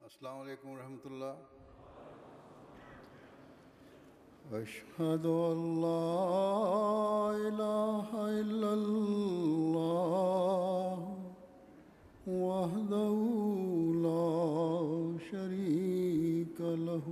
السلام علیکم ورحمۃ اللہ. اشہد ان لا الہ الا اللہ وحدہ لا شریک لہ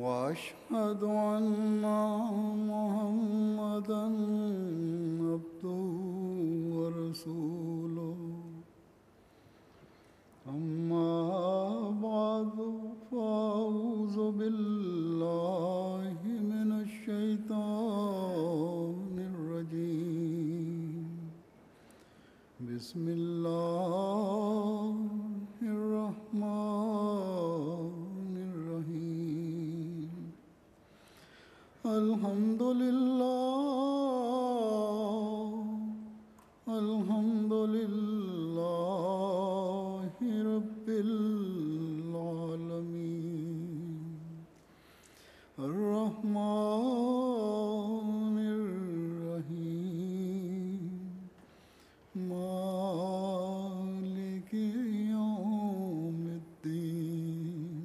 واشہد ان محمدا عبدہ ورسولہ. اما بعد فاعوذ باللہ من الشیطان الرجیم. بسم اللہ الرحمن الرحیم. الحمد للہ رب العالمین الرحمن الرحیم مالک یوم الدین.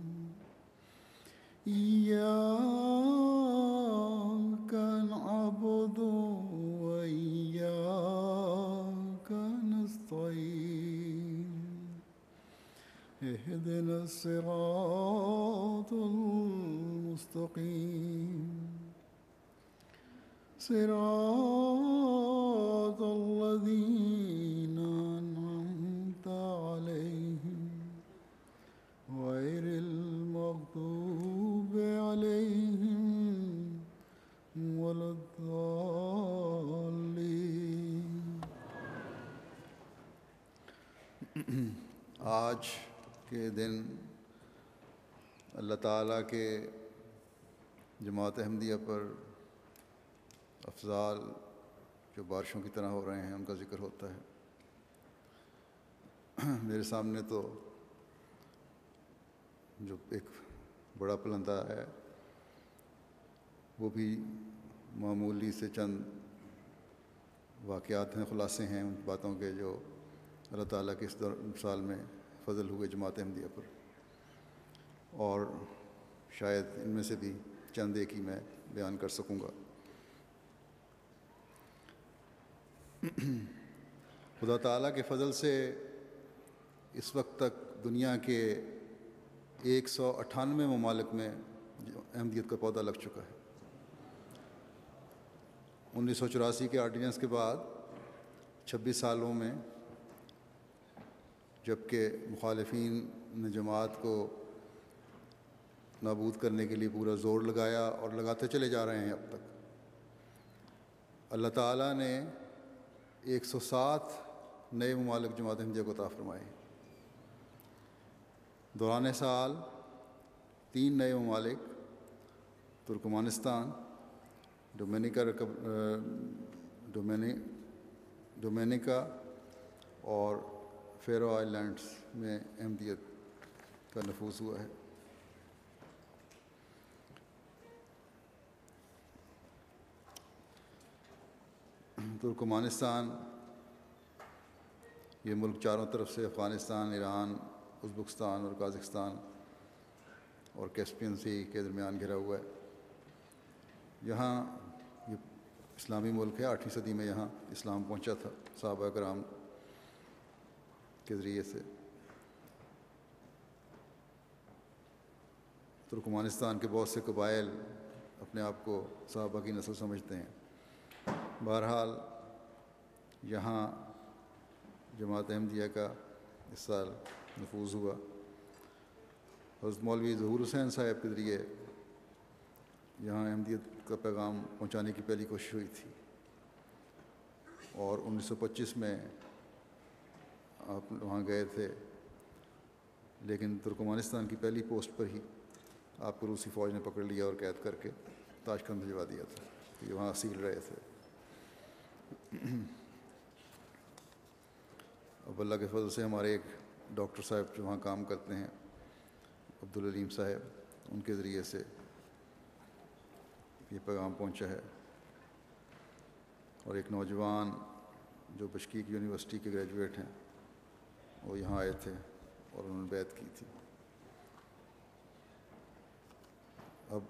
ایاک نعبد وإیاک نستعین. اهدنا الصراط المستقيم صراط الذين أنعمت عليهم غير المغضوب عليهم ولا الضالين. آج کے دن اللہ تعالیٰ کے جماعت احمدیہ پر افضال جو بارشوں کی طرح ہو رہے ہیں ان کا ذکر ہوتا ہے. میرے سامنے تو جو ایک بڑا پلندہ ہے وہ بھی معمولی سے چند واقعات ہیں، خلاصے ہیں ان باتوں کے جو اللہ تعالیٰ کے اس سال میں فضل ہوئے جماعت احمدیہ پر، اور شاید ان میں سے بھی چند ایک ہی میں بیان کر سکوں گا. خدا تعالیٰ کے فضل سے اس وقت تک دنیا کے 198 ممالک میں احمدیت کا پودا لگ چکا ہے. 1984 کے آرڈیننس کے بعد 26 سالوں میں جبکہ مخالفین نے جماعت کو نابود کرنے کے لیے پورا زور لگایا اور لگاتے چلے جا رہے ہیں، اب تک اللہ تعالیٰ نے 107 نئے ممالک جماعت احمدیہ کو عطا فرمائے. دوران سال 3 نئے ممالک ترکمانستان، ڈومینیکا اور فیرو آئلینڈز میں احمدیت کا نفوذ ہوا ہے. ترکمانستان یہ ملک چاروں طرف سے افغانستان، ایران، ازبکستان اور قازقستان اور کیسپین سی کے درمیان گھرا ہوا ہے. یہاں یہ اسلامی ملک ہے. 8ویں صدی میں یہاں اسلام پہنچا تھا صحابہ کرام کے ذریعے سے. ترکمانستان کے بہت سے قبائل اپنے آپ کو صحابہ کی نسل سمجھتے ہیں. بہرحال یہاں جماعت احمدیہ کا اس سال نفوذ ہوا. حضرت مولوی ظہور حسین صاحب کے ذریعے یہاں احمدیت کا پیغام پہنچانے کی پہلی کوشش ہوئی تھی، اور 1925 میں آپ وہاں گئے تھے، لیکن ترکمانستان کی پہلی پوسٹ پر ہی آپ کو روسی فوج نے پکڑ لیا اور قید کر کے تاشکند بھجوا دیا تھا. یہ وہاں اسیر رہے تھے. اب اللہ کے فضل سے ہمارے ایک ڈاکٹر صاحب جو وہاں کام کرتے ہیں، عبدالعلیم صاحب، ان کے ذریعے سے یہ پیغام پہنچا ہے. اور ایک نوجوان جو بشکیک یونیورسٹی کے گریجویٹ ہیں وہ یہاں آئے تھے اور انہوں نے بیعت کی تھی. اب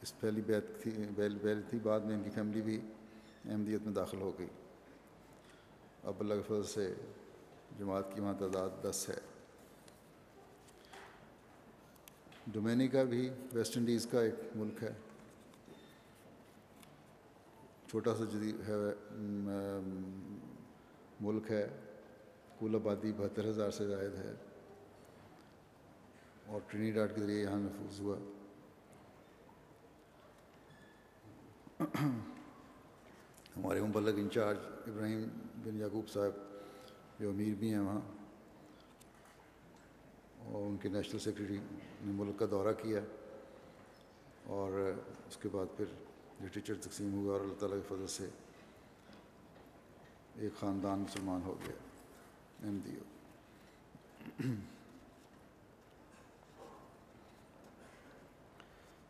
اس پہلی بیعت تھی، بعد میں ان کی فیملی بھی احمدیت میں داخل ہو گئی. اب اللہ کے فضل سے جماعت کی وہاں تعداد 10 ہے. ڈومینیکا بھی ویسٹ انڈیز کا ایک ملک ہے، چھوٹا سا جدید ہے ملک ہے. کل آبادی 72,000 سے زائد ہے اور ٹرینیڈاڈ کے ذریعے یہاں محفوظ ہوا. ہمارے مبلغ انچارج ابراہیم بن یعقوب صاحب جو امیر بھی ہیں وہاں، اور ان کے نیشنل سیکریٹری نے ملک کا دورہ کیا، اور اس کے بعد پھر لٹریچر تقسیم ہوا اور اللہ تعالیٰ کے فضل سے ایک خاندان مسلمان ہو گیا احمدی.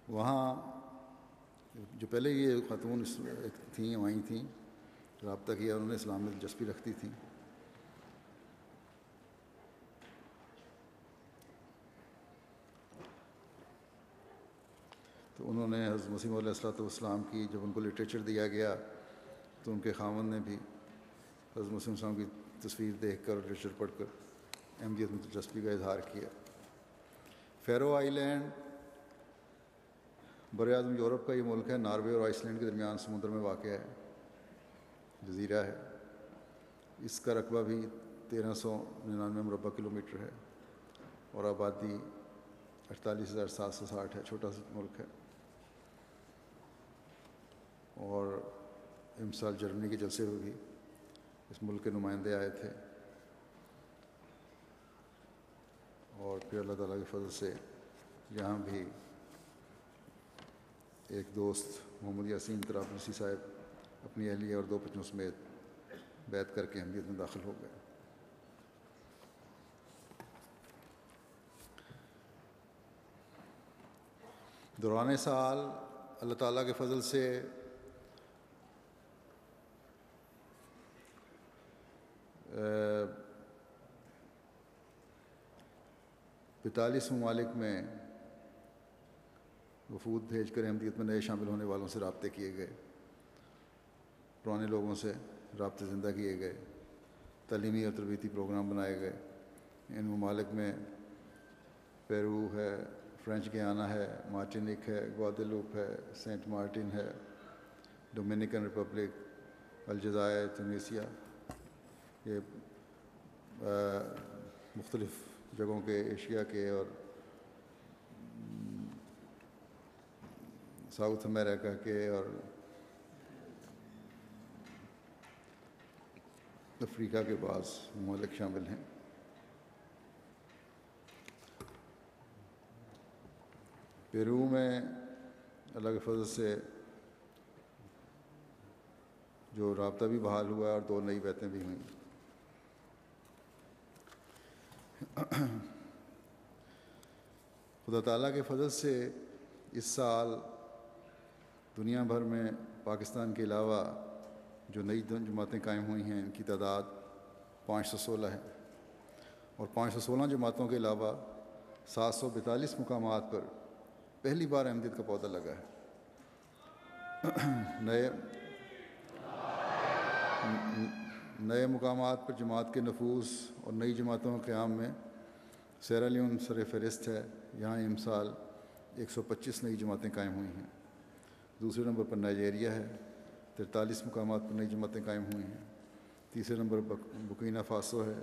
وہاں جو پہلے یہ خاتون تھیں وہیں تھیں، رابطہ کیا، انہوں نے اسلام میں دلچسپی رکھتی تھیں. تو انہوں نے حضرت مسیح علیہ السلام کی، جب ان کو لٹریچر دیا گیا تو ان کے خاوند نے بھی حضرت مسیح علیہ السلام کی تصویر دیکھ کر، لٹریچر پڑھ کر احمدیت میں دلچسپی کا اظہار کیا. فیرو آئی لینڈ براعظم یورپ کا یہ ملک ہے، ناروے اور آئس لینڈ کے درمیان سمندر میں واقع ہے، جزیرہ ہے. اس کا رقبہ بھی 1399 مربع کلومیٹر ہے اور آبادی 48,760 ہے. چھوٹا سا ملک ہے. اور امسال جرمنی کے جلسے میں بھی اس ملک کے نمائندے آئے تھے، اور پھر اللہ تعالیٰ کے فضل سے یہاں بھی ایک دوست محمد یاسین طرابلسی صاحب اپنی اہلیہ اور 2 بچوں سمیت بیعت کر کے احمدیت میں داخل ہو گئے. دوران سال اللہ تعالیٰ کے فضل سے 45 ممالک میں وفود بھیج کر احمدیت میں نئے شامل ہونے والوں سے رابطے کیے گئے، پرانے لوگوں سے رابطے زندہ کیے گئے، تعلیمی اور تربیتی پروگرام بنائے گئے. ان ممالک میں پیرو ہے، فرینچ گیانا ہے، مارٹینک ہے، گواڈیلوپ ہے، سینٹ مارٹن ہے، ڈومینیکن ریپبلک، الجزائر، تونسیہ. یہ مختلف جگہوں کے، ایشیا کے اور ساؤتھ امریکہ کے اور افریقہ کے بعض ممالک شامل ہیں. پیرو میں اللہ کے فضل سے جو رابطہ بھی بحال ہوا اور 2 نئی بیعتیں بھی ہوئیں. خدا تعالیٰ کے فضل سے اس سال دنیا بھر میں پاکستان کے علاوہ جو نئی جماعتیں قائم ہوئی ہیں ان کی تعداد 516 ہے، اور 516 جماعتوں کے علاوہ 742 مقامات پر پہلی بار احمدیت کا پودا لگا ہے. نئے مقامات پر جماعت کے نفوذ اور نئی جماعتوں کے قیام میں سیرا لیون سر فہرست ہے. یہاں امسال 125 نئی جماعتیں قائم ہوئی ہیں. دوسرے نمبر پر نائجیریا ہے، 43 مقامات پر نئی جماعتیں قائم ہوئی ہیں. تیسرے نمبر پر بورکینا فاسو ہے،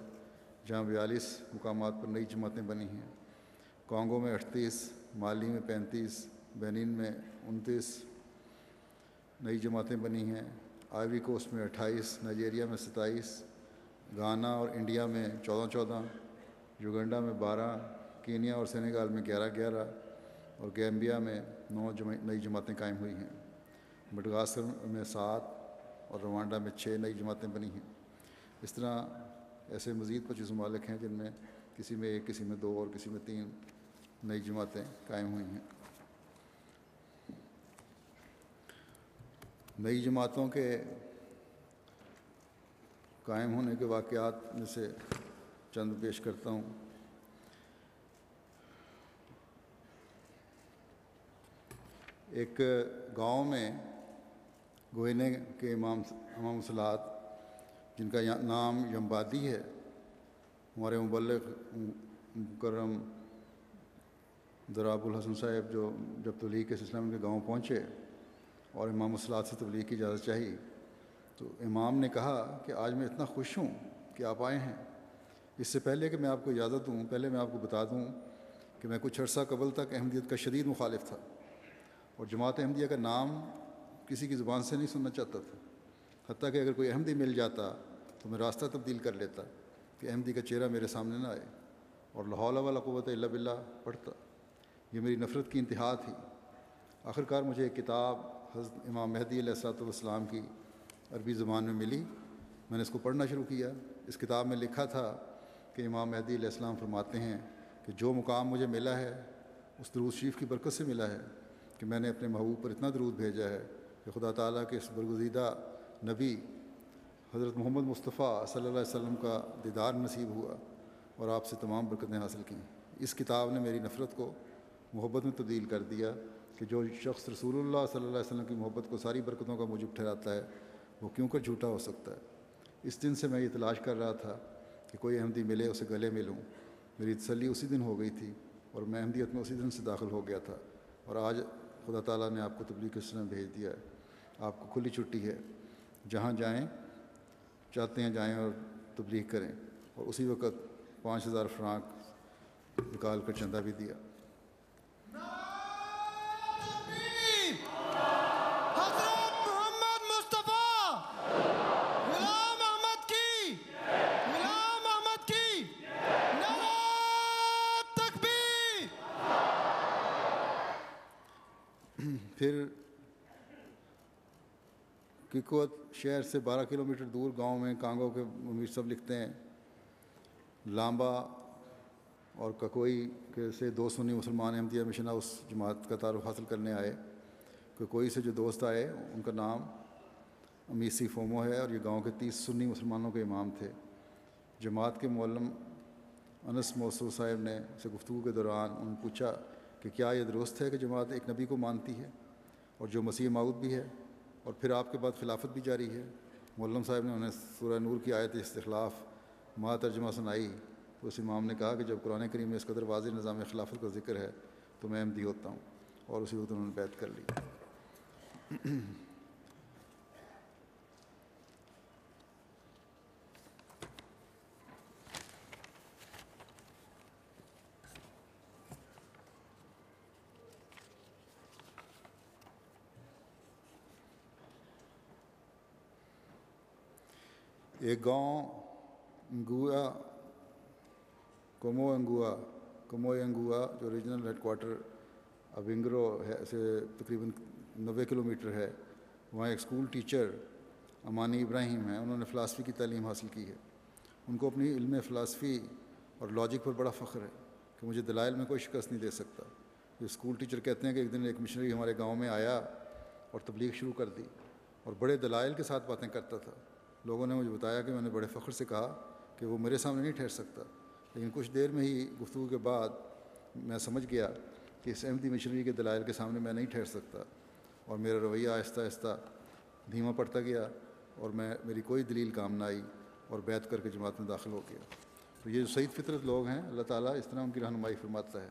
جہاں 42 مقامات پر نئی جماعتیں بنی ہیں. کانگو میں 38، مالی میں 35، بینن میں 29 نئی جماعتیں بنی ہیں. آئیوری کوسٹ میں 28، نائجیریا میں 27، گانا اور انڈیا میں 14، یوگنڈا میں 12، کینیا اور سینیگال میں 11 اور گیمبیا میں 9 نئی جماعتیں قائم ہوئی ہیں. مڈغاسکر میں 7 اور روانڈا میں 6 نئی جماعتیں بنی ہیں. اس طرح ایسے مزید 25 ممالک ہیں جن میں کسی میں 1، کسی میں 2 اور کسی میں 3 نئی جماعتیں قائم ہوئی ہیں. نئی جماعتوں کے قائم ہونے کے واقعات میں سے چند پیش کرتا ہوں. ایک گاؤں میں گوئنے کے امام صلاحات جن کا نام یمبادی ہے، ہمارے مبلغ مکرم ضراب الحسن صاحب جو جب تبلیغ کے سلسلے میں ان کے گاؤں پہنچے اور امام الصلاۃ سے تبلیغ کی اجازت چاہی، تو امام نے کہا کہ آج میں اتنا خوش ہوں کہ آپ آئے ہیں۔ اس سے پہلے کہ میں آپ کو اجازت دوں، پہلے میں آپ کو بتا دوں کہ میں کچھ عرصہ قبل تک احمدیت کا شدید مخالف تھا، اور جماعت احمدیہ کا نام کسی کی زبان سے نہیں سننا چاہتا تھا، حتیٰ کہ اگر کوئی احمدی مل جاتا تو میں راستہ تبدیل کر لیتا کہ احمدی کا چہرہ میرے سامنے نہ آئے، اور لا حول ولا قوت الا باللہ پڑھتا۔ یہ میری نفرت کی انتہا تھی۔ آخرکار مجھے ایک کتاب حضرت امام مہدی علیہ الصلوۃ والسلام کی عربی زبان میں ملی، میں نے اس کو پڑھنا شروع کیا۔ اس کتاب میں لکھا تھا کہ امام مہدی علیہ السلام فرماتے ہیں کہ جو مقام مجھے ملا ہے اس درود شریف کی برکت سے ملا ہے کہ میں نے اپنے محبوب پر اتنا درود بھیجا ہے کہ خدا تعالیٰ کے اس برگزیدہ نبی حضرت محمد مصطفیٰ صلی اللہ علیہ وسلم کا دیدار نصیب ہوا اور آپ سے تمام برکتیں حاصل کیں۔ اس کتاب نے میری نفرت کو محبت میں تبدیل کر دیا کہ جو شخص رسول اللہ صلی اللہ علیہ وسلم کی محبت کو ساری برکتوں کا موجب ٹھہراتا ہے وہ کیوں کر جھوٹا ہو سکتا ہے۔ اس دن سے میں یہ تلاش کر رہا تھا کہ کوئی احمدی ملے اسے گلے ملوں۔ میری تسلی اسی دن ہو گئی تھی اور میں احمدیت میں اسی دن سے داخل ہو گیا تھا، اور آج خدا تعالیٰ نے آپ کو تبلیغ کے سلسلے میں بھیج دیا ہے۔ آپ کو کھلی چھٹی ہے، جہاں جائیں چاہتے ہیں جائیں اور تبلیغ کریں۔ اور اسی وقت 5000 فرانک نکال کر چندہ بھی دیا۔ حضرت محمد مصطفیٰ غلام احمد کی، غلام احمد کی نعرہ تکبیر۔ پھر ککوت شہر سے 12 کلومیٹر دور گاؤں میں کانگو کے امیر صاحب لکھتے ہیں، لامبا اور ککوئی کے سے 2 سنی مسلمان احمدیہ مشن ہاؤس جماعت کا تعارف حاصل کرنے آئے۔ ککوئی سے جو دوست آئے ان کا نام امیسی فومو ہے، اور یہ گاؤں کے 30 سنی مسلمانوں کے امام تھے۔ جماعت کے معلم انس موصور صاحب نے سے گفتگو کے دوران انہوں نے پوچھا کہ کیا یہ درست ہے کہ جماعت ایک نبی کو مانتی ہے اور جو مسیح موعود بھی ہے، اور پھر آپ کے بعد خلافت بھی جاری ہے؟ معلم صاحب نے انہیں سورہ نور کی آیت استخلاف ما ترجمہ سنائی تو اس امام نے کہا کہ جب قرآن کریم میں اس قدر واضح نظام خلافت کا ذکر ہے تو میں احمدی ہوتا ہوں، اور اسی وقت انہوں نے بیعت کر لی۔ ایک گاؤں کوموینگوا جو ریجنل ہیڈ کوارٹر ابنگرو ہے سے تقریباً 90 کلومیٹر ہے، وہاں ایک اسکول ٹیچر امانی ابراہیم ہیں۔ انہوں نے فلاسفی کی تعلیم حاصل کی ہے۔ ان کو اپنی علم فلاسفی اور لاجک پر بڑا فخر ہے کہ مجھے دلائل میں کوئی شکست نہیں دے سکتا۔ یہ اسکول ٹیچر کہتے ہیں کہ ایک دن ایک مشنری ہمارے گاؤں میں آیا اور تبلیغ شروع کر دی، اور بڑے دلائل کے ساتھ باتیں کرتا تھا۔ لوگوں نے مجھے بتایا کہ میں نے بڑے فخر سے کہا کہ وہ میرے سامنے نہیں ٹھہر سکتا، لیکن کچھ دیر میں ہی گفتگو کے بعد میں سمجھ گیا کہ اس احمدی مشنری کے دلائل کے سامنے میں نہیں ٹھہر سکتا، اور میرا رویہ آہستہ آہستہ دھیما پڑتا گیا، اور میری کوئی دلیل کام نہ آئی، اور بیعت کر کے جماعت میں داخل ہو گیا۔ تو یہ جو سعید فطرت لوگ ہیں، اللہ تعالیٰ اس طرح ان کی رہنمائی فرماتا ہے۔